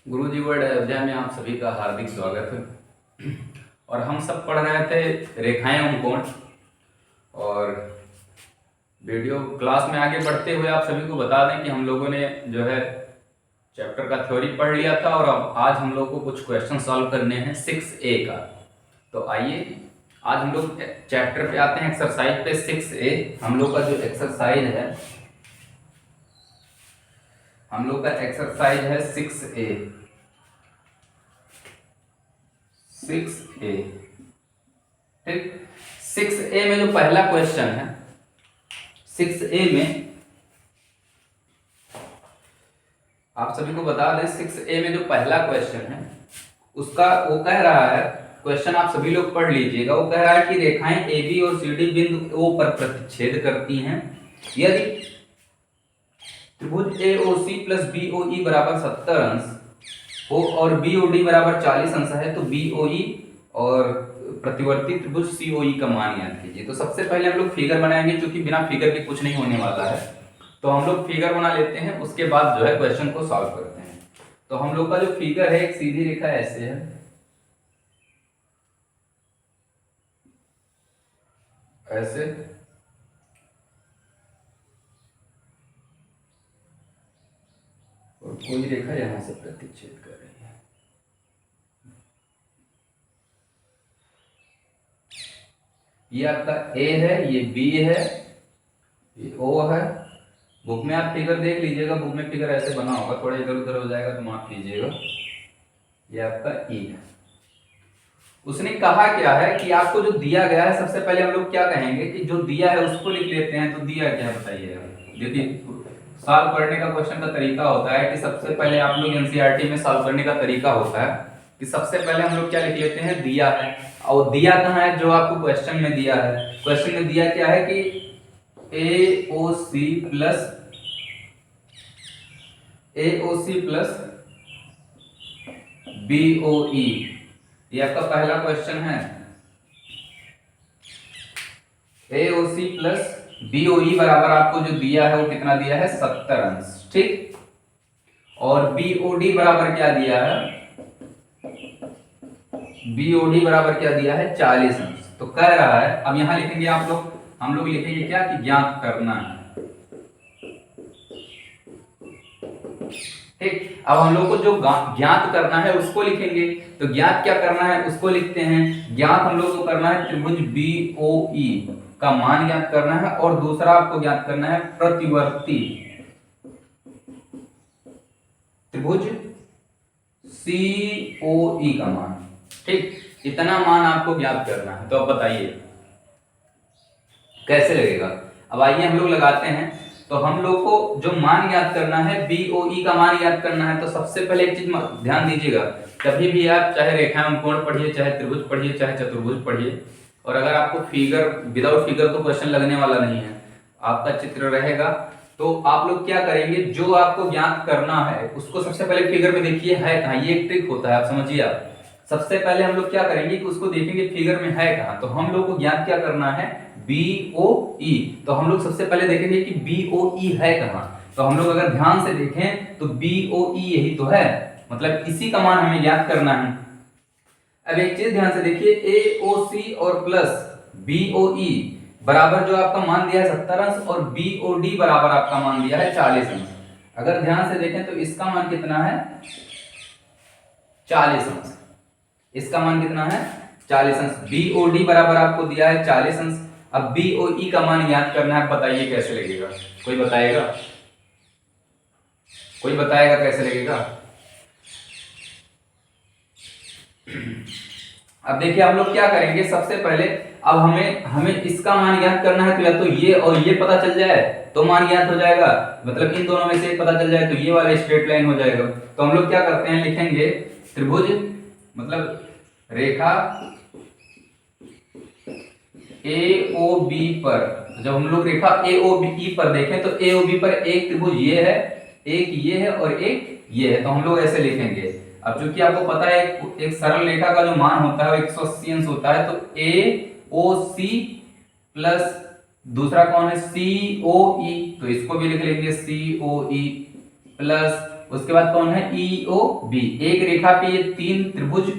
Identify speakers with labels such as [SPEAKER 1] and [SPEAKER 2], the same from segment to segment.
[SPEAKER 1] गुरुजी world Ayodhya में आप सभी का हार्दिक स्वागत है। और हम सब पढ़ रहे थे रेखाएं और कोण। और वीडियो क्लास में आगे बढ़ते हुए आप सभी को बता दें कि हम लोगों ने जो है चैप्टर का थ्योरी पढ़ लिया था और अब आज हम लोग को कुछ क्वेश्चन सॉल्व करने हैं 6A का। तो आइए आज हम लोग चैप्टर पे आते हैं, एक्सरसाइज पे 6A। हम लोग का जो एक्सरसाइज है, हम लोग का एक्सरसाइज है 6A। 6A ठीक। 6A में जो पहला क्वेश्चन है, 6A में आप सभी को बता दें, 6A में जो पहला क्वेश्चन है उसका वो कह रहा है, क्वेश्चन आप सभी लोग पढ़ लीजिएगा। वो कह रहा है कि रेखाएं AB और CD बिंदु O पर प्रतिच्छेद करती हैं यदि त्रिभुज AOC प्लस BOE बराबर 70 अंश हो और BOD बराबर 40 अंश है तो BOE और प्रतिवर्ती त्रिभुज COE का मान याद कीजिए। तो सबसे पहले हम लोग फिगर बनाएंगे, क्योंकि बिना फिगर के कुछ नहीं होने वाला है। तो हम लोग फिगर बना लेते हैं, उसके बाद जो है क्वेश्चन को सॉल्व करते हैं। तो हम लोग का जो फिगर है, एक सीधी रेखा ऐसे है, ऐसे, और कोई रेखा यहां से प्रतिच्छेद कर रही है। ये आपका A है, ये B है, ये O है। बुक में आप फिगर देख लीजिएगा, बुक में फिगर ऐसे बना होगा, थोड़ा इधर उधर हो जाएगा तो माफ कीजिएगा। ये आपका E है। उसने कहा क्या है कि आपको जो दिया गया है, सबसे पहले हम लोग क्या कहेंगे कि जो दिया है उसको लिख लेते हैं। तो दिया क्या है बताइएगा। देखिए, सॉल्व करने का क्वेश्चन का तरीका होता है कि सबसे पहले आप लोग एनसीईआरटी में सॉल्व करने का तरीका होता है कि सबसे पहले हम लोग क्या लिख लेते हैं, दिया है। और दिया कहाँ है, जो आपको क्वेश्चन में दिया है। क्वेश्चन में दिया क्या है कि AOC प्लस BOE, ये आपका पहला क्वेश्चन है। AOC प्लस BOE बराबर आपको जो दिया है वो कितना दिया है, 70 अंश, ठीक। और BOD बराबर क्या दिया है, BOD बराबर क्या दिया है, 40 अंश। तो कह रहा है, अब यहां लिखेंगे आप लोग, हम लोग लिखेंगे क्या कि ज्ञात करना है, ठीक। अब हम लोग को जो ज्ञात करना है उसको लिखेंगे। तो ज्ञात क्या करना है उसको लिखते हैं। ज्ञात हम लोग को करना है त्रिभुज BOE का मान ज्ञात करना है, और दूसरा आपको ज्ञात करना है प्रतिवर्ती त्रिभुज COE का मान, ठीक। इतना मान आपको ज्ञात करना है। तो अब बताइए कैसे लगेगा। अब आइए हम लोग लगाते हैं। तो हम लोग को जो मान याद करना है, BOE का मान याद करना है। तो सबसे पहले एक चीज ध्यान दीजिएगा, कभी भी आप चाहे रेखाएं कोण पढ़िए, चाहे त्रिभुज पढ़िए, चाहे चतुर्भुज पढ़िए, और अगर आपको फिगर, विदाउट फिगर तो क्वेश्चन लगने वाला नहीं है, आपका चित्र रहेगा, तो आप लोग क्या करेंगे, जो आपको ज्ञात करना है उसको सबसे पहले फिगर में देखिए है कहाँ। ये एक ट्रिक होता है, आप समझिए। आप सबसे पहले हम लोग क्या करेंगे कि उसको देखेंगे फिगर में है कहाँ। तो हम लोग को ज्ञात क्या करना है, BOE। तो हम लोग सबसे पहले देखेंगे कि BOE है कहाँ। तो हम लोग अगर ध्यान से देखें तो BOE यही तो है, मतलब इसी का मान हमें ज्ञात करना है। अब एक चीज ध्यान से देखिए, AOC और प्लस BOE बराबर जो आपका मान दिया है 70 अंश, और BOD बराबर आपका मान दिया है 40 अंश। अगर ध्यान से देखें तो इसका मान कितना है, 40 अंश। इसका मान कितना है, 40 अंश। BOD बराबर आपको दिया है 40 अंश। अब BOE का मान याद करना है, बताइए कैसे लगेगा। कोई बताएगा, कोई बताएगा कैसे लगेगा। अब देखिए हम लोग क्या करेंगे, सबसे पहले अब हमें इसका मान याद करना है। तो या तो ये और ये पता चल जाए तो मान याद हो जाएगा, मतलब इन दोनों में से एक पता चल जाए तो ये वाला स्ट्रेट लाइन हो जाएगा। तो हम लोग क्या करते हैं, लिखेंगे त्रिभुज, मतलब रेखा AOB पर, जब हम लोग रेखा AOB पर देखें तो AOB पर एक त्रिभुज ये है, एक ये है और एक ये है। तो हम लोग ऐसे लिखेंगे। अब चूंकि आपको पता है एक सरल रेखा का जो मान होता है वो 180 अंश होता है। तो AOC प्लस दूसरा कौन है, COE, तो इसको भी लिख लेंगे COE प्लस उसके बाद कौन है ई ओ बी। एक रेखा पे ये तीन त्रिभुज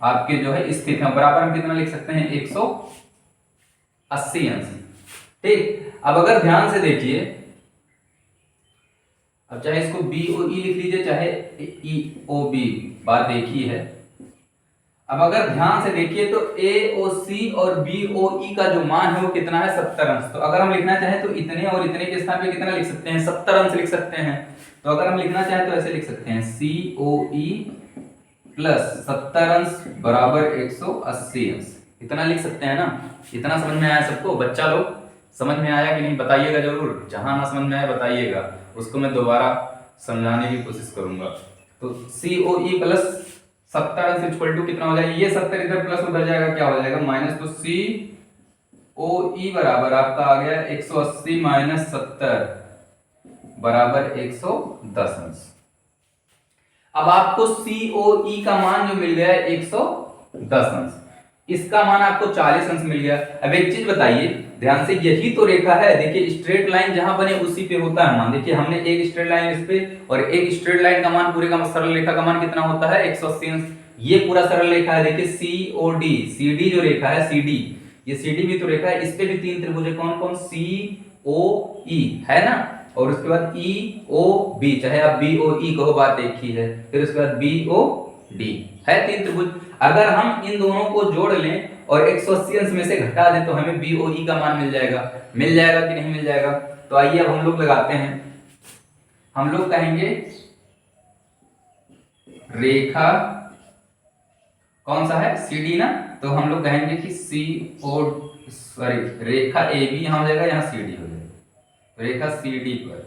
[SPEAKER 1] आपके जो है स्थित है, बराबर हम कितना लिख सकते हैं 180 अंश। ठीक, अब अगर ध्यान से देखिए, अब चाहे इसको बी ओ ई लिख लीजिए चाहे ई ओ बी, बात एक ही है। अब अगर ध्यान से देखिए तो ए ओ सी और बी ओ ई का जो मान है वो कितना है 70 अंश। तो अगर हम लिखना चाहें तो इतने और इतने के स्थान पे कितना लिख सकते हैं 70 अंश लिख सकते हैं। तो अगर हम लिखना चाहें तो ऐसे लिख सकते हैं सी ओ ई प्लस 70 अंश बराबर 180 अंश, इतना लिख सकते हैं ना। इतना समझ में आया सबको? बच्चा लोग समझ में आया कि नहीं बताइएगा जरूर, जहां ना समझ में आया बताइएगा, उसको मैं दोबारा समझाने की कोशिश करूंगा। तो सी ओ ई प्लस 70 अंश इक्वल टू कितना हो जाएगा, ये 70 इधर प्लस उधर जाएगा क्या हो जाएगा माइनस, तो सी ओ ई बराबर आपका आ गया 180 माइनस 70 बराबर 110 अंश। अब आपको COE का मान जो मिल गया है 110 अंश, इसका मान आपको 40 अंश मिल गया। अब एक चीज बताइए ध्यान से, यही तो रेखा है, देखिए स्ट्रेट लाइन जहां बने उसी पे होता है मान। देखिए हमने एक स्ट्रेट लाइन इस पे और एक स्ट्रेट लाइन का मान, पूरे का सरल रेखा का मान कितना होता है 180 अंश। ये पूरा सरल रेखा है, देखिए COD, CD जो रेखा है CD, ये CD भी तो रेखा है, इस पे भी तीन त्रिभुज है, कौन कौन, COE है ना, और उसके बाद EOB, चाहे आप BOE कहो बात एक ही है, फिर उसके बाद BOD है तीन त्रिभुज। अगर हम इन दोनों को जोड़ लें और 180 अंश में से घटा दें तो हमें BOE का मान मिल जाएगा। मिल जाएगा कि नहीं मिल जाएगा? तो आइए अब हम लोग लगाते हैं, हम लोग कहेंगे रेखा कौन सा है CD ना, तो हम लोग कहेंगे कि रेखा AB यहां हो जाएगा, यहाँ CD हो जाएगा, रेखा CD पर।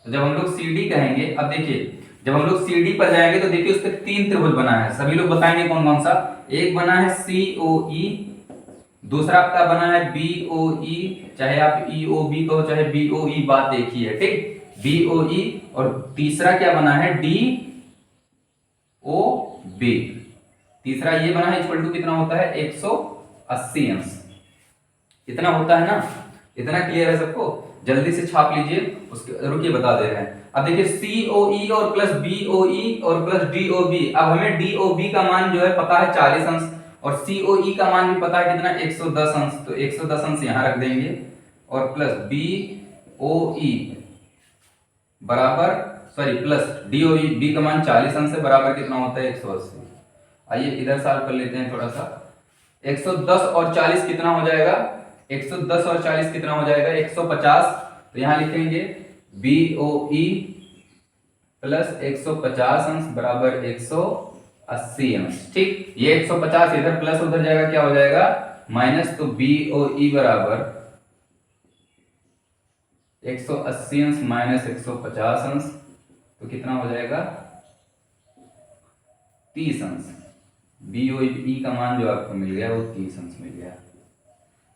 [SPEAKER 1] तो जब हम लोग CD कहेंगे, अब देखिए जब हम लोग CD पर जाएंगे तो देखिए उस पर तीन त्रिभुज बना है, सभी लोग बताएंगे कौन कौन सा। एक बना है COE, दूसरा आपका बना है BOE, चाहे आप EOB कहो चाहे BOE, बात एक ही है, ठीक, BOE, और तीसरा क्या बना है DOB। तीसरा ये बना है इक्वल टू कितना होता है 180 अंश, इतना होता है ना। इतना क्लियर है सबको? जल्दी से छाप लीजिए, उसके रुकिए बता दे रहे हैं। अब देखिए COE और प्लस BOE और प्लस DOB, अब हमें DOB का मान जो है पता है 40 अंश और COE का मान भी पता है कितना 110 अंश, तो 110 अंश यहां रख देंगे और प्लस BOE बराबर प्लस DOB का मान 40 अंश है, बराबर कितना होता है 180। आइए इधर सॉल्व कर लेते हैं थोड़ा सा। 110 और 40 कितना हो जाएगा, 110 और 40 कितना हो जाएगा 150। तो यहां लिखेंगे BOE प्लस 150 अंश बराबर 180 अंश, ठीक। ये 150 इधर प्लस उधर जाएगा क्या हो जाएगा माइनस, तो BOE बराबर 180 अंश माइनस 150 अंश, तो कितना हो जाएगा 30 अंश। BOE का मान जो आपको मिल गया वो 30 अंश मिल गया।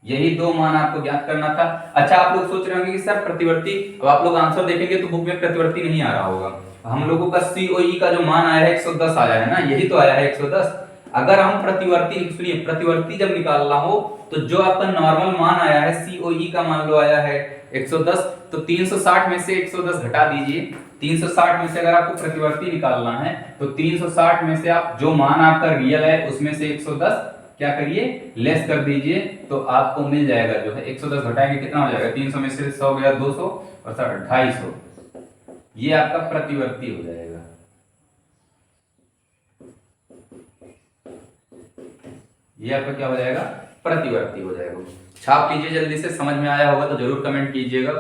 [SPEAKER 1] यही दो मान आपको ज्ञात करना था। अच्छा, आप लोग सोच रहे होंगे कि सर प्रतिवर्ती, अब आप लोग आंसर देखेंगे तो बुक में प्रतिवर्ती नहीं आ रहा होगा। हम लोगों का COE का जो मान आया है 110 आया है ना, यही तो आया है 110। अगर हम प्रतिवर्ती, सुनिए, प्रतिवर्ती जब निकालना हो तो जो आपका नॉर्मल मान आया है COE का मान लो आया है 110, तो 360 में से 110 घटा दीजिए। 360 में से अगर आपको प्रतिवर्ती निकालना है तो 360 में से आप जो मान आपका रियल है उसमें से 110 क्या करिए लेस कर दीजिए, तो आपको मिल जाएगा जो है 110 घटाएंगे कितना हो जाएगा, 300 में से 100 गया 200 और 250, ये आपका प्रतिवर्ती हो जाएगा। ये आपका क्या हो जाएगा, प्रतिवर्ती हो जाएगा। छाप लीजिए जल्दी से, समझ में आया होगा तो जरूर कमेंट कीजिएगा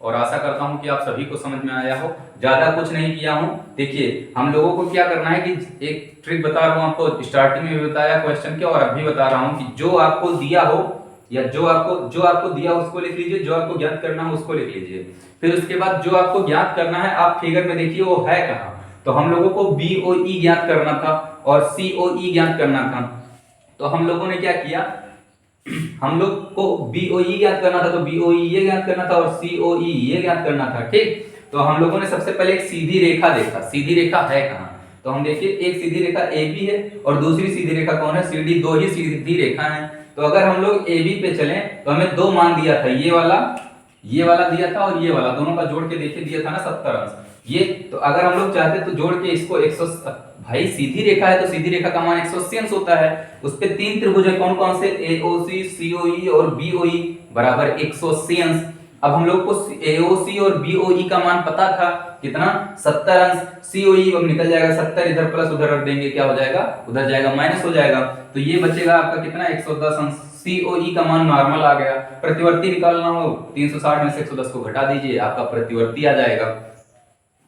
[SPEAKER 1] और आशा करता हूं कि आप सभी को समझ में आया हो। ज्यादा कुछ नहीं किया हूं। देखिए हम लोगों को क्या करना है कि एक ट्रिक बता रहा हूं आपको, स्टार्टिंग में भी बताया क्वेश्चन के और अभी बता रहा हूं कि जो आपको दिया हो या जो आपको दिया उसको लिख लीजिए, जो आपको ज्ञात करना हो उसको लिख लीजिए। फिर उसके बाद जो आपको ज्ञात करना है आप फिगर में देखिए वो है कहां। तो हम लोगों को BOE ज्ञात करना था और COE ज्ञात करना था, तो हम लोगों ने क्या किया, हम लोग को BOE ज्ञात करना था तो BOE ये ज्ञात करना था और COE ये ज्ञात करना था, ठीक। तो हम लोगों ने सबसे पहले एक सीधी रेखा देखा, सीधी रेखा है कहां, तो हम देखिए एक सीधी रेखा AB है और दूसरी सीधी रेखा कौन है CD, दो ही सीधी रेखा है। तो अगर हम लोग AB पे चलें तो हमें दो मान दिया था, ये वाला दिया था और ये वाला, दोनों का जोड़ के देखिए दिया था ना 70 अंश। ये तो अगर हम लोग चाहते तो जोड़ के इसको 100, भाई सीधी रेखा है तो सीधी रेखा का मान 180 अंश होता है। उस पे तीन त्रिभुज है, कौन कौन से, AOC, COE और BOE बराबर 180 अंश। अब हम लोग को AOC और BOE का मान पता था कितना, 70 अंश। COE अब निकल जाएगा 70, इधर प्लस उधर रख देंगे, क्या हो जाएगा, उधर जाएगा माइनस हो जाएगा, तो ये बचेगा आपका कितना, 110 अंश। COE का मान नॉर्मल आ गया। प्रतिवर्ती निकालना हो 360 में से 110 को घटा दीजिए, आपका प्रतिवर्ती आ जाएगा।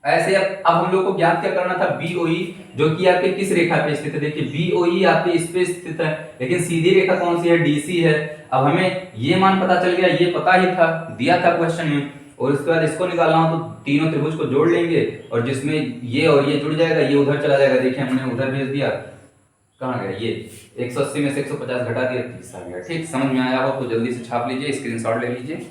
[SPEAKER 1] ऐसे अब हम लोग को ज्ञात क्या करना था, BOE, जो कि आपके किस रेखा पे स्थित है, देखिए BOE आपके इस पे स्थित है, लेकिन सीधी रेखा कौन सी है, DC है। अब हमें ये मान पता चल गया, ये पता ही था, दिया था क्वेश्चन में, और उसके बाद इसको निकालना हो तो तीनों त्रिभुज को जोड़ लेंगे, और जिसमें ये और ये जुड़ जाएगा, ये उधर चला जाएगा, देखिए हमने उधर भेज दिया, कहाँ गया ये, 180 में से 150 घटा दिया, 30 आ गया। ठीक, समझ में आया हो तो जल्दी से छाप लीजिए, स्क्रीनशॉट ले लीजिए।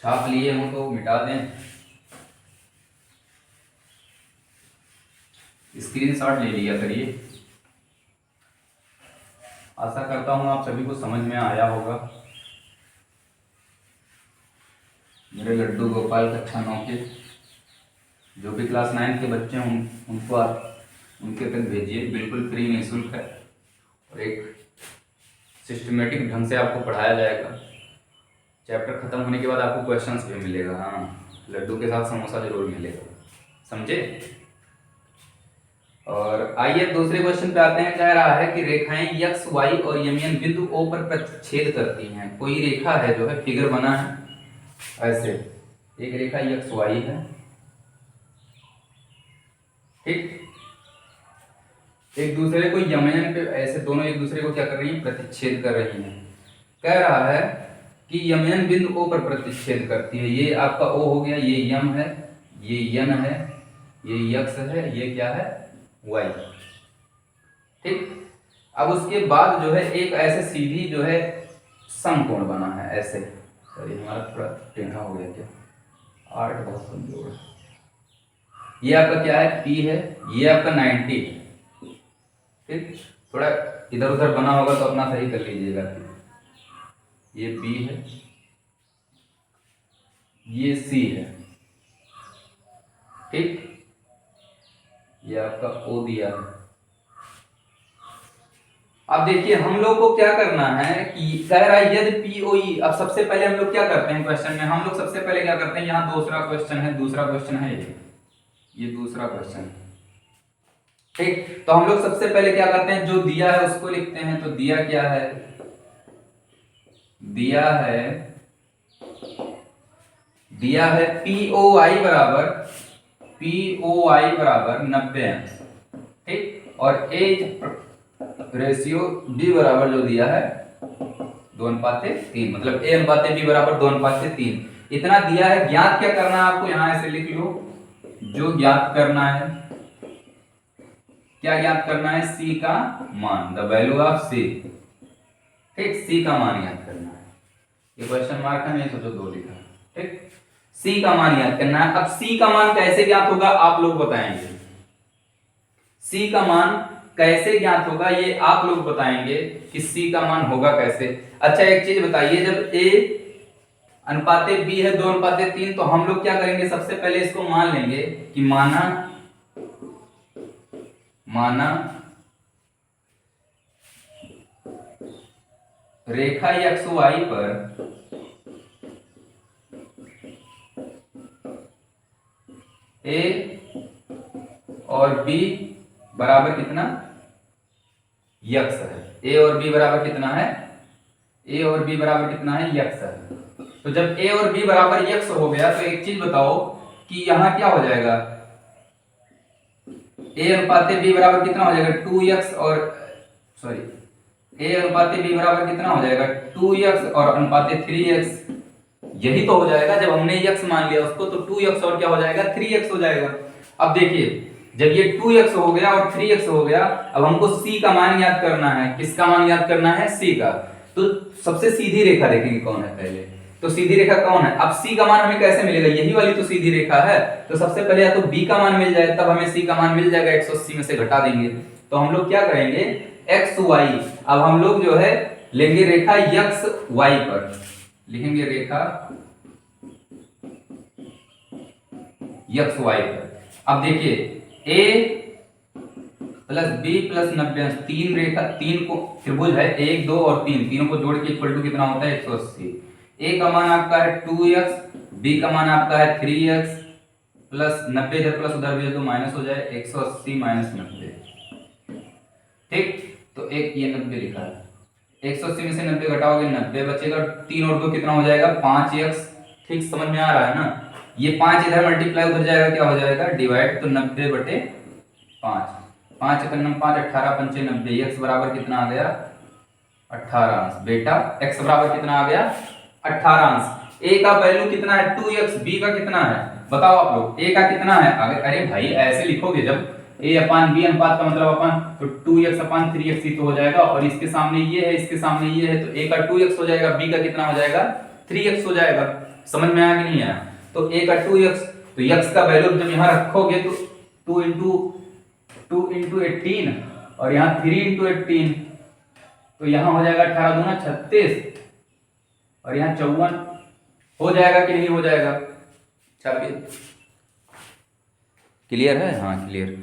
[SPEAKER 1] छाप लिए हो तो मिटा दें, स्क्रीनशॉट ले लिया करिए। आशा करता हूं आप सभी को समझ में आया होगा। मेरे लड्डू गोपाल कक्षा 9 के जो भी क्लास 9 के बच्चे हैं उनको आप उनके तक भेजिए, बिल्कुल फ्री निःशुल्क है, और एक सिस्टमेटिक ढंग से आपको पढ़ाया जाएगा। चैप्टर खत्म होने के बाद आपको क्वेश्चंस भी मिलेगा, हाँ, लड्डू के साथ समोसा जरूर मिलेगा, समझे। और आइए दूसरे क्वेश्चन पे आते हैं। कह रहा है कि रेखाएं x, y और यमन बिंदु O पर प्रतिच्छेद करती हैं। कोई रेखा है जो है, फिगर बना है ऐसे, एक रेखा x, y है, ठीक, एक दूसरे को यमन पे ऐसे दोनों एक दूसरे को क्या कर रही हैं, प्रतिच्छेद कर रही हैं। कह रहा है कि यमन बिंदु O पर प्रतिच्छेद करती है। ये आपका O हो गया, ये यम है, ये यन है, ये यक्स है, ये क्या है, y, ठीक। अब उसके बाद जो है एक ऐसे सीधी जो है समकोण बना है ऐसे, सॉरी हमारा थोड़ा टेढ़ा हो गया क्या, आर्ट बहुत कमजोर है। ये आपका क्या है, P है, ये आपका 90, ठीक, थोड़ा इधर उधर बना होगा तो अपना सही कर लीजिएगा। ये B है, ये C है, ठीक, ये आपका O दिया है। अब देखिए हम लोग को क्या करना है कि कह रहा है यदि POE, अब सबसे पहले हम लोग क्या करते हैं क्वेश्चन में, हम लोग सबसे पहले क्या करते हैं, यहाँ दूसरा क्वेश्चन है, दूसरा क्वेश्चन है ये दूसरा क्वेश्चन है, ठीक। तो हम लोग सबसे पहले क्या करते हैं, जो दिया है उसको लिखते हैं। तो दिया क्या है, दिया है POI बराबर 90 अंश, ठीक, और एज रेशियो B बराबर जो दिया है 2:3, मतलब A/B बराबर 2:3, इतना दिया है। ज्ञात क्या करना है आपको, यहां ऐसे लिख लो, जो ज्ञात करना है, क्या ज्ञात करना है, C का मान, द वैल्यू ऑफ C, ठीक, C का मान ज्ञात करना है। ये क्वेश्चन मार्क है, नहीं सोचो दो लिखा, ठीक, C का मान ज्ञात करना है। अब C का मान कैसे ज्ञात होगा आप लोग बताएंगे, C का मान कैसे ज्ञात होगा ये आप लोग बताएंगे कि C का मान होगा कैसे। अच्छा एक चीज बताइए, जब A/B है 2:3, तो हम लोग क्या करेंगे, सबसे पहले इसको मान लेंगे कि माना रेखा XY पर A और B बराबर कितना, यक्स है। A और B बराबर कितना है, A और B बराबर कितना है, यक्स है। तो जब A और B बराबर यक्स हो गया तो एक चीज बताओ कि यहां क्या हो जाएगा, A/B बराबर कितना हो जाएगा, 2x, और सॉरी A/B बराबर कितना हो जाएगा, 2x और अनुपाते 3x। यही तो हो जाएगा, जब हमने x मान लिया उसको तो 2x और क्या हो जाएगा, 3x हो जाएगा। अब देखिए जब ये 2x हो गया और 3x हो गया, अब हमको c का मान याद करना है। किसका मान याद करना है? c का। तो सबसे सीधी रेखा देखेंगे कौन है पहले। तो सीधी रेखा कौन है? अब c का मान हमें कैसे मिलेगा? यही वाली तो सीधी रेखा है। तो सबसे पहले या तो b का मान मिल जाए, तब हमें c का मान मिल जाएगा, 180 में से घटा देंगे। तो हम लोग क्या करेंगे, x y, अब हम लोग जो है लेंगे रेखा x y पर, लिखेंगे रेखा x y पर। अब देखिए a प्लस b प्लस 90, तीन रेखा, तीन को त्रिभुज है, 1 2 और 3, तीनों को जोड़ के इक्वल टू कितना होता है? 180। a का मान आपका है 2x, b का मान आपका है 3x प्लस 90, इधर प्लस उधर भेज दो माइनस हो जाए, 180 माइनस 90। ठीक, तो एक ये 90 लिखा है, 180 में से 90 घटाओगे 90 बचेगा, 3 और 2 कितना हो जाएगा? 5x। ठीक, समझ में आ रहा है ना? ये 5 इधर मल्टीप्लाई उधर जाएगा, क्या हो जाएगा? डिवाइड, तो 90/5, 5 1 5, 18 5 90, x बराबर कितना आ गया? 18 अंश। बेटा x बराबर कितना आ गया? 18 अंश। a का वैल्यू कितना है? 2x। b का कितना है बताओ आप लोग? a का कितना है? अरे भाई ऐसे लिखोगे जब a अपान b अनुपात का मतलब अपन, तो 2x अपान 3x ही तो हो जाएगा, और इसके सामने ये है, इसके सामने ये है, तो a का 2x हो जाएगा, b का कितना हो जाएगा? 3x हो जाएगा। समझ में आया कि नहीं आया? तो a का 2x, तो x का वैल्यू जब यहाँ रखोगे तो 2 इंटू 18 और यहाँ 3 इंटू 18, तो यहाँ हो जाएगा 18 दूना 36 और यहाँ 54 हो जाएगा कि नहीं हो जाएगा? 26। क्लियर है? हाँ क्लियर।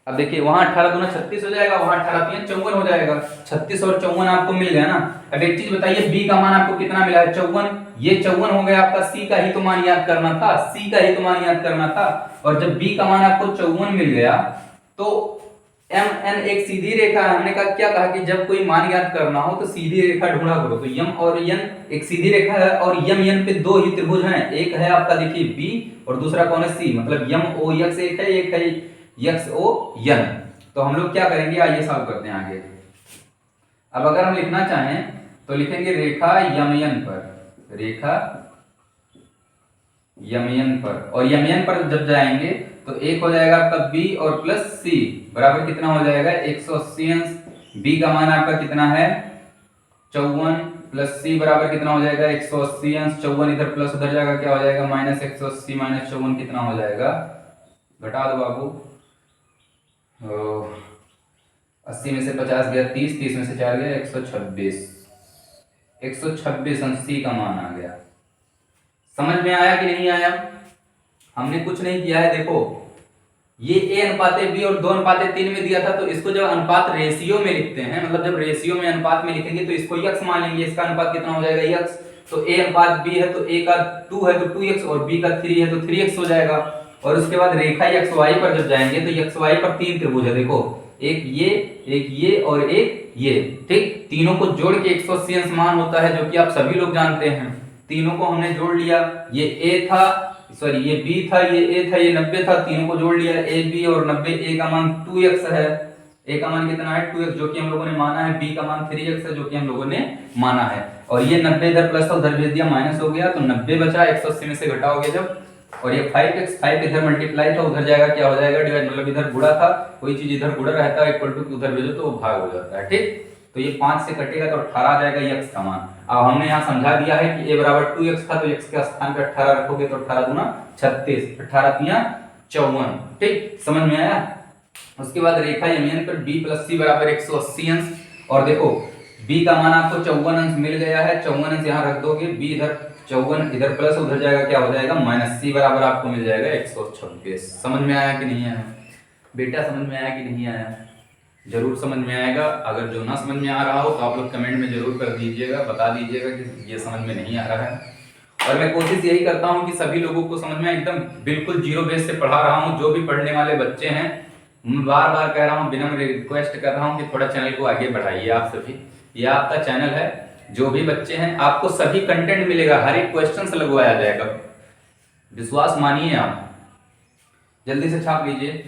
[SPEAKER 1] अब देखिए वहां 18 दूना 36 हो जाएगा, वहां 18 3 54 हो जाएगा। 36 और 54 आपको मिल गया ना। अब एक चीज बताइए, b का मान आपको कितना मिला है? 54। ये 54 हो गया आपका, c का ही तो मान याद करना था, c का ही तो मान याद करना था। और जब b का मान आपको 54 मिल गया, तो mn एक सीधी रेखा है। हमने कहा क्या कहा कि जब कोई मान याद करना हो तो सीधी रेखा ढूंढा करो। तो m और n एक सीधी रेखा है, और m n पे दो ही त्रिभुज हैं, एक है आपका देखिए b और दूसरा कौन है? c, मतलब m o x एक है, एक है x o n। तो हम लोग क्या करेंगे, आइए सॉल्व करते हैं आगे। अब अगर हम लिखना चाहें तो लिखेंगे रेखा यमयन पर, रेखा यमयन पर, और यमयन पर जब जाएंगे तो एक हो जाएगा आपका b और प्लस c बराबर कितना हो जाएगा? 180 अंश। b का मान आपका कितना है? 54 प्लस c बराबर कितना हो जाएगा? 180 अंश। 54 इधर प्लस उधर जाएगा, क्या हो जाएगा? माइनस 180 माइनस 54 कितना हो जाएगा? घटा दो बाबू, 80 में से 50 गया 30, 30 में से 4 गया 126, 126 अंश c का मान आ गया। समझ में आया कि नहीं आया? हमने कुछ नहीं किया है। देखो ये a अनुपाते b और 2 अनुपाते 3 में दिया था, तो इसको जब अनुपात रेशियो में लिखते हैं, मतलब जब रेशियो में अनुपात में लिखेंगे तो इसको x मान लेंगे। इसका अनुपात कितना हो जाएगा? x। तो a अनुपात b है तो a का 2 है तो 2x, और b का 3 है तो 3x हो जाएगा। और उसके बाद रेखा x y पर जब जाएंगे तो x y पर तीन त्रिभुज है, देखो एक ये और एक ये। ठीक, तीनों को जोड़ के 180 अंश मान होता है, जो कि आप सभी लोग जानते हैं। तीनों को हमने जोड़ लिया, ये a था, सॉरी ये b था, ये a था, ये 90 था, तीनों को जोड़ लिया a b और 90। a का मान 2x है, a का मान कितना है? 2x, जो कि हम लोगों ने माना है। b का मान 3x है, जो कि हम लोगों ने माना है। और ये 90 इधर प्लस था, उधर भेज दिया माइनस हो गया, तो 90 बचा, 180 में से घटाओगे जब, और ये 5x, 5 इधर मल्टीप्लाई था, उधर जाएगा, क्या हो जाएगा? डिवाइड, मतलब इधर गुणा था, कोई चीज इधर गुणा रहता है, इक्वल टू उधर भेजो तो वो भाग हो जाता है। ठीक, तो ये 5 से कटेगा तो 18 आ जाएगा x का मान। अब हमने यहाँ समझा दिया है कि a बराबर 2x था, तो x के स्थान पे 18 रखोगे तो 18 दूना 36, 18 तिया 54। ठीक, समझ में आया? उसके बाद रेखा यमयन पर b प्लस c बराबर 180 अंश। और देखो b का मान आपको 54 अंश मिल गया है, 54 अंश यहाँ रख दोगे, b इधर 54 इधर प्लस उधर जाएगा, क्या हो जाएगा? माइनस। c बराबर आपको मिल जाएगा 126। समझ में आया कि नहीं आया बेटा? समझ में आया कि नहीं आया? जरूर समझ में आएगा। अगर जो ना समझ में आ रहा हो तो आप लोग कमेंट में जरूर कर दीजिएगा, बता दीजिएगा कि ये समझ में नहीं आ रहा है। और मैं कोशिश यही करता हूँ कि सभी लोगों को समझ में, एकदम बिल्कुल जीरो बेस से पढ़ा रहा हूँ। जो भी पढ़ने वाले बच्चे हैं, मैं बार बार कह रहा हूँ, विनम्र रिक्वेस्ट कर रहा हूँ कि थोड़ा चैनल को आगे बढ़ाइए। आप सभी, ये आपका चैनल है। जो भी बच्चे हैं, आपको सभी कंटेंट मिलेगा, हर एक क्वेश्चन से लगवाया जाएगा, विश्वास मानिए आप। जल्दी से छाप लीजिए।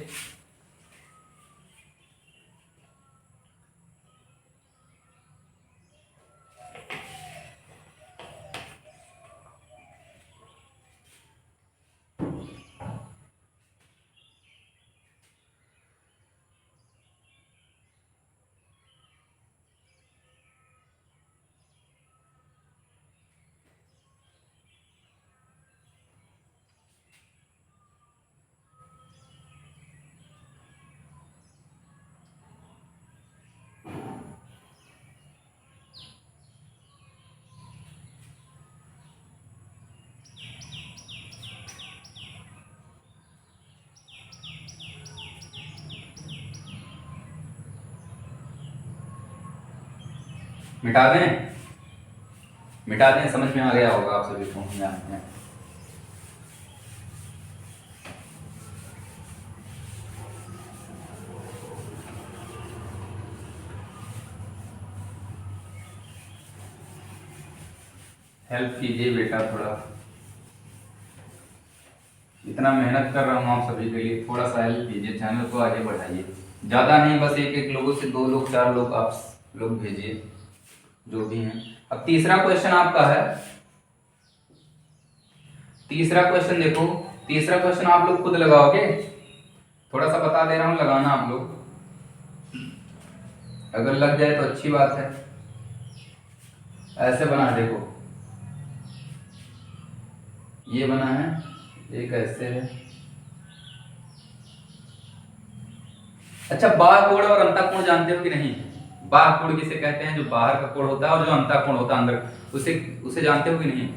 [SPEAKER 1] मिटा दें? मिटा दें, समझ में आ गया होगा आप सभी को यहाँ। हेल्प कीजिए बेटा, थोड़ा इतना मेहनत कर रहा हूँ आप सभी के लिए, थोड़ा सा हेल्प कीजिए, चैनल को आगे बढ़ाइए। ज़्यादा नहीं, बस एक एक लोगों से 2 लोग 4 लोग आप लोग भेजिए जो भी हैं। अब तीसरा क्वेश्चन आपका है, तीसरा क्वेश्चन देखो, तीसरा क्वेश्चन आप लोग खुद लगाओगे, थोड़ा सा बता दे रहा हूँ, लगाना आप लोग, अगर लग जाए तो अच्छी बात है। ऐसे बना देखो, ये बना है, एक ऐसे है। अच्छा, बाह्य कोण और अंतःकोण जानते हो कि नहीं? बाह्य कोण किसे कहते हैं? जो बाहर का कोण होता है, और जो अंतःकोण होता है अंदर, उसे जानते हो कि नहीं?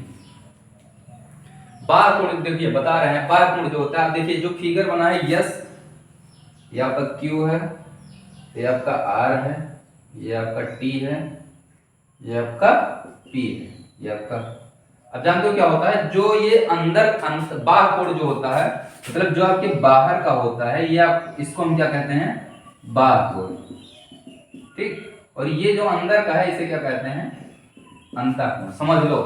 [SPEAKER 1] बाह्य कोण देखिए बता रहे हैं, बाह्य कोण जो होता है, आप देखिए जो फिगर बना है, यस, ये आपका क्यू है, ये आपका आर है, ये आपका टी है, ये आपका पी है, ये आपका। अब जानते हो क्या होता है? जो ये अंदर बाह्य कोण जो होता है, मतलब जो आपके बाहर का होता है, ये आप इसको हम क्या कहते हैं? बाह्य कोण, ठीक। और ये जो अंदर का है, इसे क्या कहते हैं? अंतःकोण। समझ लो,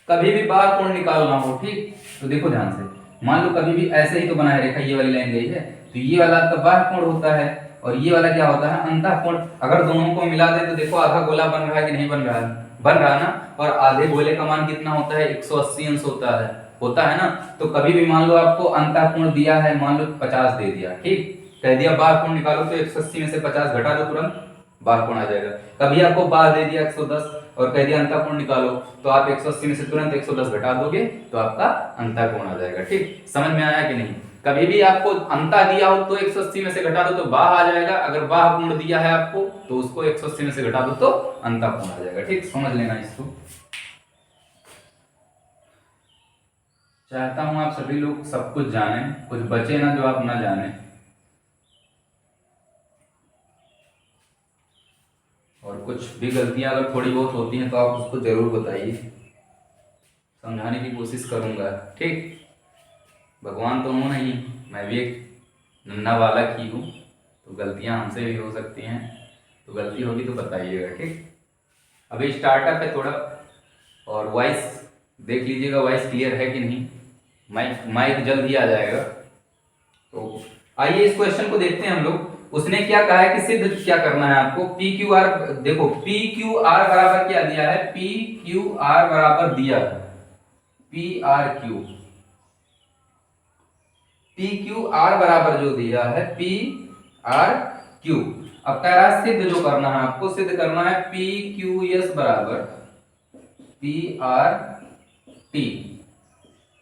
[SPEAKER 1] कभी भी बाह्य कोण निकालना हो, ठीक, तो देखो ध्यान से, मान लो कभी भी ऐसे ही तो बनाए रेखा, ये वाली लाइन गई है, तो ये वाला आपका बाह्य कोण होता है, और ये वाला क्या होता है? अंतःकोण। अगर दोनों को मिला दे तो देखो आधा गोला बन रहा है कि नहीं बन रहा है? बन रहा है ना। और आधे गोले का मान कितना होता है? 180 अंश होता है ना। तो कभी भी मान लो आपको अंतःकोण दिया है, मान लो 50 दे दिया, ठीक, कह दिया बाह्य कोण निकालो, तो 180 में से 50 घटा दो, तुरंत बाह्य कोण आ जाएगा। कभी आपको बाह्य दे दिया 110 और कह दिया अंतःकोण निकालो, तो आप 180 में से तुरंत 110 घटा दोगे, तो आपका अंतःकोण आ जाएगा, ठीक। समझ में आया कि नहीं? कभी भी आपको अंता दिया हो तो 180 में से घटा दो तो बाह्य आ जाएगा, अगर बाह्य कोण दिया है आपको तो उसको 180 में से घटा दो तो अंतःकोण आ जाएगा, ठीक। समझ लेना इसको। चाहता हूं आप सभी लोग सब कुछ जाने, कुछ बचे ना जो आप ना जाने, और कुछ भी गलतियां अगर थोड़ी बहुत होती हैं तो आप उसको जरूर बताइए, समझाने की कोशिश करूंगा, ठीक। भगवान तो हूं नहीं, मैं भी एक नन्हा बालक ही हूँ, तो गलतियां हमसे भी हो सकती हैं, तो गलती होगी तो बताइएगा, ठीक। अभी स्टार्टअप है थोड़ा, और वॉइस देख लीजिएगा, वॉइस क्लियर है कि नहीं। माइक जल्द ही आ जाएगा। तो आइए इस क्वेश्चन को देखते हैं हम लोग। उसने क्या कहा है कि सिद्ध क्या करना है आपको? पी क्यू आर, देखो पी क्यू आर बराबर क्या दिया है? पी क्यू आर बराबर दिया है P R Q, P Q R बराबर जो दिया है पी आर क्यू। अब कह रहा है सिद्ध जो करना है आपको, सिद्ध करना है पी क्यू एस बराबर पी आर टी,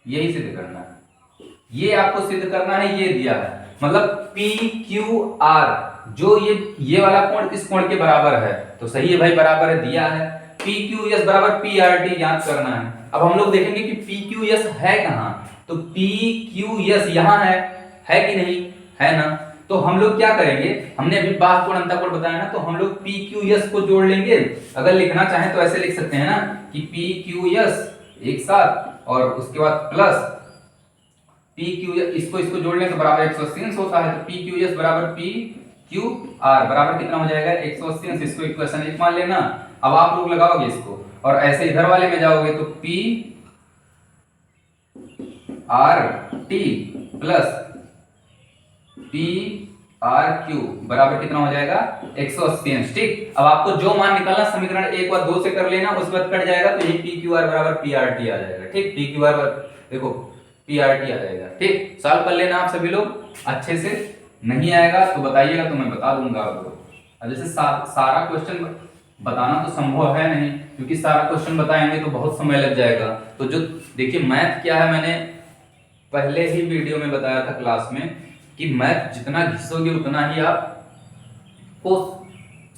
[SPEAKER 1] यही सिद्ध करना है, ये आपको सिद्ध करना है, ये दिया है। मतलब पी क्यू आर जो ये वाला कोण इस कोण के बराबर है, तो सही है भाई, बराबर है, दिया है। पी क्यू एस बराबर पी आर टी ज्ञात करना है। अब हम लोग देखेंगे कि पी क्यू एस है कहां, तो पी क्यू एस यहां है कि नहीं? है ना। तो हम लोग क्या करेंगे, हमने अभी बाह्य कोण अंतःकोण बताया ना, तो हम लोग पी क्यू एस को जोड़ लेंगे। अगर लिखना चाहें तो ऐसे लिख सकते हैं ना कि पी क्यू एस एक साथ, और उसके बाद प्लस पी क्यू, इसको जोड़ लें तो बराबर 180 होता है, तो पी क्यू एस बराबर पी क्यू आर बराबर कितना हो जाएगा? 180। इसको इक्वेशन 1 मान लेना। अब आप लोग लगाओगे इसको, और ऐसे इधर वाले में जाओगे तो P R T plus P R Q बराबर कितना हो जाएगा? 180, ठीक। अब आपको जो मान निकालना, समीकरण 1 व 2 से कर लेना, उसके बाद कट जाएगा, तो ये पी क्यू आर बराबर पी आर टी आ जाएगा, ठीक। पी क्यू आर देखो पी आर टी आ जाएगा, ठीक। सॉल्व कर लेना आप सभी लोग अच्छे से, नहीं आएगा तो बताइएगा, तो मैं बता दूंगा आपको। अब जैसे सारा क्वेश्चन बताना तो संभव है नहीं, क्योंकि सारा क्वेश्चन बताएंगे तो बहुत समय लग जाएगा। तो जो देखिए मैथ क्या है, मैंने पहले ही वीडियो में बताया था क्लास में कि मैथ जितना घिसोगे उतना ही आपको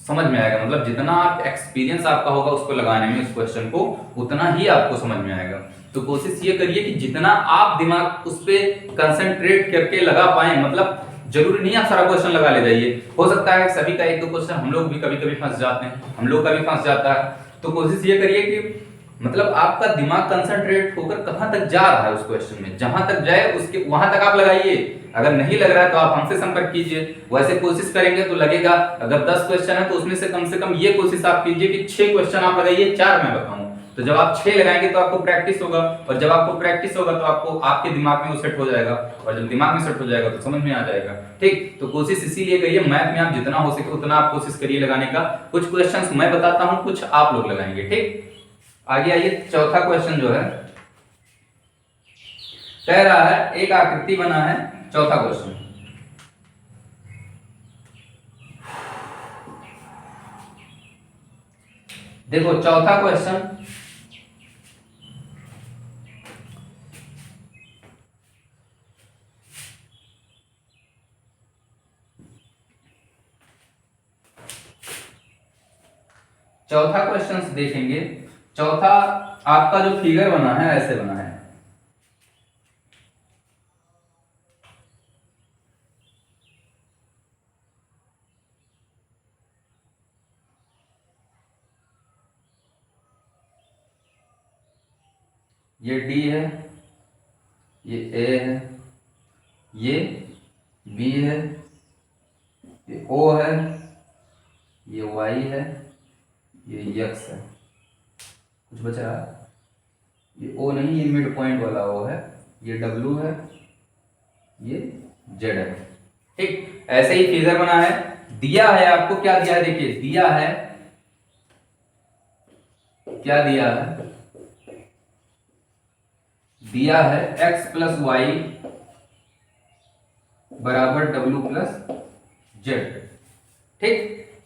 [SPEAKER 1] समझ में आएगा, मतलब जितना आप एक्सपीरियंस आपका होगा उसको लगाने में, उस क्वेश्चन को, उतना ही आपको समझ में आएगा। तो कोशिश ये करिए कि जितना आप दिमाग उस पर कंसंट्रेट करके लगा पाए, मतलब जरूरी नहीं आप सारा क्वेश्चन लगा ले जाइए, हो सकता है सभी का एक दो क्वेश्चन हम लोग भी कभी कभी फंस जाते हैं, हम लोग का भी फंस जाता है। तो कोशिश ये करिए कि मतलब आपका दिमाग कंसंट्रेट होकर कहां तक जा रहा है उस क्वेश्चन में, जहां तक जाए उसके वहां तक आप लगाइए। अगर नहीं लग रहा है तो आप हमसे संपर्क कीजिए, वैसे कोशिश करेंगे तो लगेगा। अगर 10 क्वेश्चन है तो उसमें से कम ये कोशिश आप कीजिए कि 6 क्वेश्चन आप लगाइए, 4 मैं बताऊं। तो जब आप 6 लगाएंगे तो आपको प्रैक्टिस होगा, और जब आपको प्रैक्टिस होगा तो आपको आपके दिमाग में वो सेट हो जाएगा, और जब दिमाग में सेट हो जाएगा तो समझ में आ जाएगा। ठीक, तो कोशिश इसीलिए करिए, मैथ में आप जितना हो सके उतना आप कोशिश करिए लगाने का। कुछ क्वेश्चंस मैं बताता हूं, कुछ आप लोग लगाएंगे। ठीक, आगे आइए। चौथा क्वेश्चन जो है कह रहा है एक आकृति बना है। चौथा क्वेश्चन, देखो चौथा क्वेश्चन, चौथा क्वेश्चन देखेंगे। चौथा आपका जो फिगर बना है ऐसे बना है, ये D है, ये A है, ये B है, ये O है, ये Y है, ये X है। कुछ बच रहा है? ये O नहीं, ये मिड पॉइंट वाला O है, ये W है, ये Z है। ठीक, ऐसे ही फिगर बना है। दिया है आपको, क्या दिया है देखिए, दिया है, क्या दिया है, दिया है x प्लस वाई बराबर w प्लस जेड। ठीक,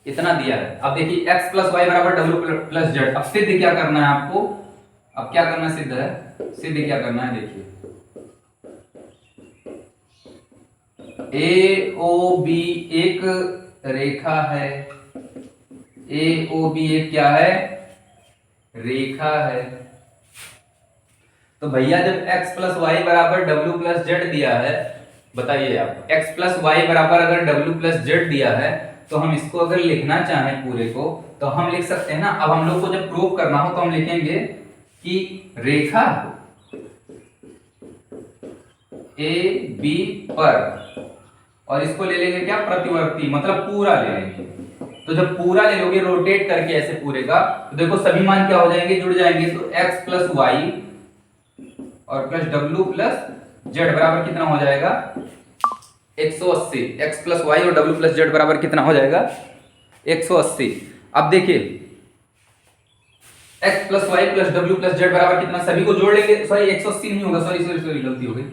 [SPEAKER 1] इतना दिया है। अब देखिए x प्लस वाई बराबर w प्लस जेड। अब सिद्ध क्या करना है आपको, अब क्या करना सिद्ध है, सिद्ध क्या करना है देखिए, ए ओ बी एक रेखा है, ए ओ बी एक क्या है, रेखा है। तो भैया जब x प्लस वाई बराबर w प्लस जेड दिया है, बताइए आप, x प्लस वाई बराबर अगर w प्लस जेड दिया है तो हम इसको अगर लिखना चाहें पूरे को तो हम लिख सकते हैं ना। अब हम लोग को जब प्रूव करना हो तो हम लिखेंगे कि रेखा ए बी पर, और इसको ले लेंगे क्या, प्रतिवर्ती, मतलब पूरा ले लेंगे। तो जब पूरा ले लोगे रोटेट करके ऐसे पूरे का, तो देखो सभी मान क्या हो जाएंगे, जुड़ जाएंगे। तो x प्लस वाई और प्लस w प्लस जेड बराबर कितना हो जाएगा, 180। x प्लस वाई और w प्लस जेड बराबर कितना हो जाएगा, 180। अब देखिए x plus Y plus w plus Z बराबर कितना, सभी को जोड़ लेंगे, सॉरी 180 नहीं होगा, सॉरी गलती हो गई,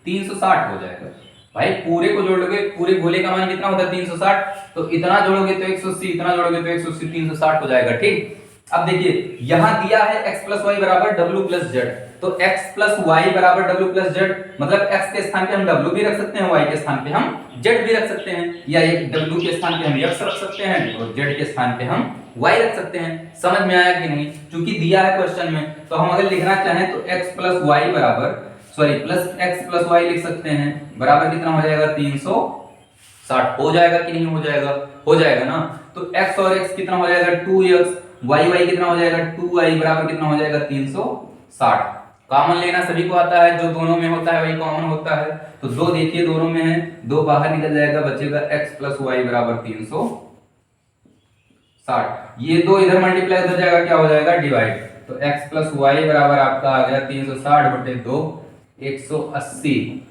[SPEAKER 1] 360 हो जाएगा। भाई पूरे को जोड़ लोगे, पूरे गोले का मान कितना होता है 360, तो इतना जोड़ोगे तो 180, इतना जोड़ोगे तो 180, 360 हो जाएगा। ठीक, अब देखिए यहां दिया है x प्लस वाई बराबर w प्लस जेड, तो x प्लस वाई बराबर w प्लस जेड, मतलब x के स्थान पे हम w भी रख सकते हैं, y के स्थान पे हम z भी रख सकते हैं, या एक w के स्थान पे हम x रख सकते हैं और z के स्थान पे हम y रख सकते हैं। समझ में आया कि नहीं? क्योंकि दिया है क्वेश्चन में, तो हम अगर लिखना चाहें तो x प्लस वाई बराबर, sorry plus x plus Y लिख सकते हैं, बराबर कितना हो जाएगा, 360 हो जाएगा कि नहीं हो जाएगा, हो जाएगा ना। तो x और x कितना हो जाएगा, 2x, y कितना हो जाएगा, 2y बराबर कितना हो जाएगा, 360। कॉमन लेना सभी को आता है, जो दोनों में होता है वही कॉमन होता है। तो दो देखिए दोनों में है, दो बाहर निकल जाएगा, बचेगा x प्लस वाई बराबर 360। ये दो इधर मल्टीप्लाई हो जाएगा, क्या हो जाएगा, डिवाइड। तो x प्लस वाई बराबर आपका आ गया 360 बटे 2, 180,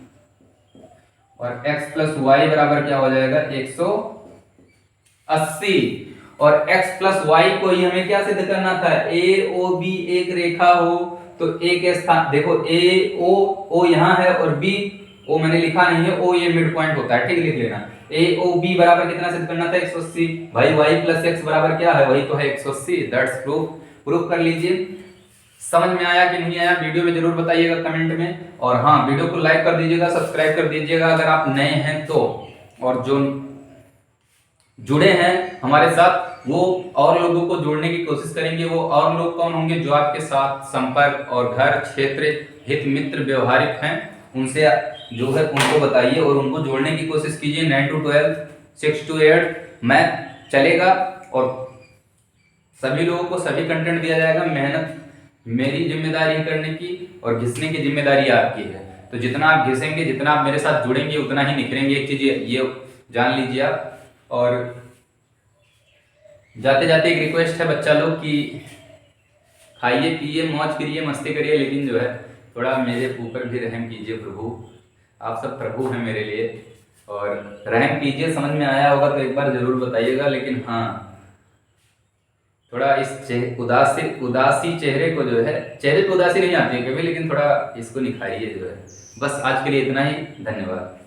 [SPEAKER 1] और x प्लस वाई बराबर क्या हो जाएगा, 180। और x प्लस वाई को ही हमें क्या सिद्ध करना था, ए ओ बी एक रेखा हो, तो ए के स्थान देखो, ए ओ यहाँ है और बी, ओ मैंने लिखा नहीं है, ओ ये मिड पॉइंट होता है, ठीक लिख लेना। ए ओ बी बराबर कितना सिद्ध करना था, 180। भाई y प्लस x बराबर क्या है, वही तो है 180। दैट्स प्रूफ कर लीजिए। समझ में आया कि नहीं आया, वीडियो में जरूर बताइएगा कमेंट में, और हाँ वीडियो को लाइक कर दीजिएगा, सब्सक्राइब कर दीजिएगा अगर आप नए हैं तो, और जो जुड़े हैं हमारे साथ वो और लोगों को जोड़ने की कोशिश करेंगे। वो और लोग कौन होंगे, जो आपके साथ संपर्क और घर क्षेत्र हित मित्र व्यवहारिक हैं, उनसे जो है उनको बताइए और उनको जोड़ने की कोशिश कीजिए। 9 to 12, 6 to 8 मैथ चलेगा और सभी लोगों को सभी कंटेंट दिया जाएगा। मेहनत मेरी जिम्मेदारी करने की और घिसने की जिम्मेदारी आपकी है। तो जितना आप घिसेंगे, जितना आप मेरे साथ जुड़ेंगे, उतना ही निखरेंगे। एक चीज ये जान लीजिए आप। और जाते जाते एक रिक्वेस्ट है बच्चा लोग कि खाइए पिए मौज करिए मस्ती करिए, लेकिन जो है थोड़ा मेरे ऊपर भी रहम कीजिए प्रभु। आप सब प्रभु हैं मेरे लिए और रहम कीजिए। समझ में आया होगा तो एक बार जरूर बताइएगा। लेकिन हाँ, थोड़ा इस उदासी चेहरे को जो है, चेहरे पे उदासी नहीं आती है कभी, लेकिन थोड़ा इसको निखारिए जो है। बस आज के लिए इतना ही, धन्यवाद।